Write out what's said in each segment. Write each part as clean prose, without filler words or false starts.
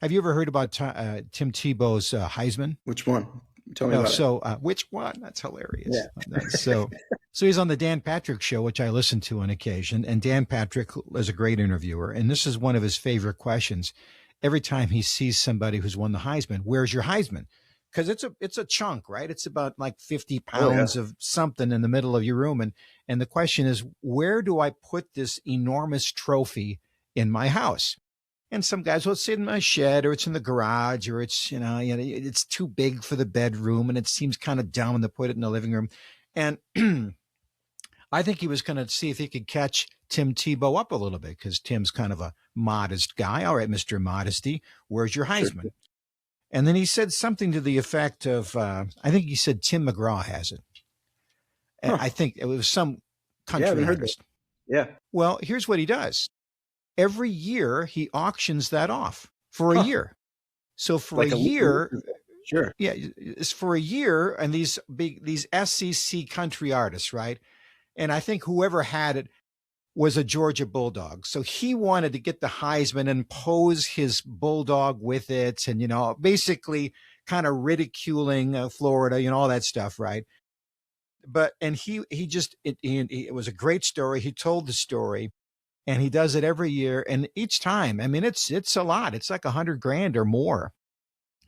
Have you ever heard about Tim Tebow's Heisman? Which one? Tell me No, about it. so which one? That's hilarious. Yeah. So he's on the Dan Patrick Show, which I listen to on occasion, and Dan Patrick is a great interviewer, and this is one of his favorite questions. Every time he sees somebody who's won the Heisman, where's your Heisman? Because it's a chunk, right? It's about like 50 Oh yeah. pounds of something in the middle of your room, and the question is, where do I put this enormous trophy in my house? And some guys, well, it's in my shed, or it's in the garage, or it's, it's too big for the bedroom, and it seems kind of dumb to put it in the living room. And I think he was going to see if he could catch Tim Tebow up a little bit, because Tim's kind of a modest guy. All right, Mr. Modesty, where's your Sure. Heisman? And then he said something to the effect of, I think he said Tim McGraw has it. Huh. I think it was some Yeah, I country haven't heard that. artist. Yeah. Well, here's what he does. Every year he auctions that off for a Huh. year. So for Like a year, Sure. yeah, it's for a year, and these SEC country artists, right? And I think whoever had it was a Georgia Bulldog. So he wanted to get the Heisman and pose his Bulldog with it, and basically kind of ridiculing Florida, all that stuff, right? But and he just it was a great story. He told the story, and he does it every year, and each time, I mean, it's a lot. It's like $100,000 or more,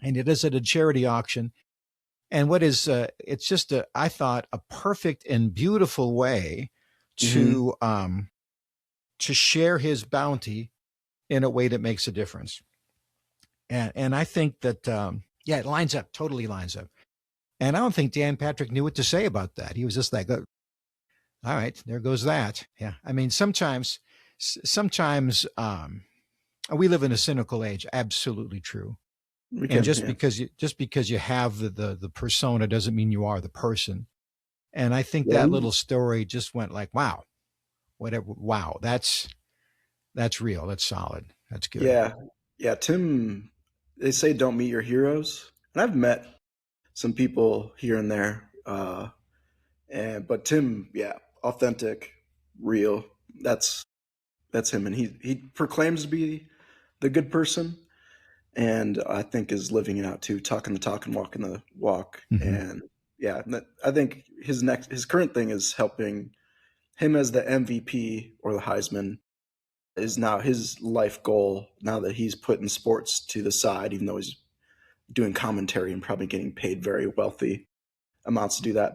and it is at a charity auction. And what is it's just I thought a perfect and beautiful way to share his bounty in a way that makes a difference. And I think that it lines up, totally lines up. And I don't think Dan Patrick knew what to say about that. He was just like, all right, there goes that. Yeah, I mean, sometimes we live in a cynical age. Absolutely true. And just because you have the persona doesn't mean you are the person. And I think that little story just went like, wow, whatever. Wow, that's real. That's solid. That's good. Yeah. Yeah. Tim, they say don't meet your heroes. And I've met some people here and there. But Tim, yeah, authentic, real. That's him. And he proclaims to be the good person. And I think is living it out too, talking the talk and walking the walk. And yeah, I think his current thing is helping him as the MVP or the Heisman is now his life goal, now that he's putting sports to the side, even though he's doing commentary and probably getting paid very wealthy amounts to do that.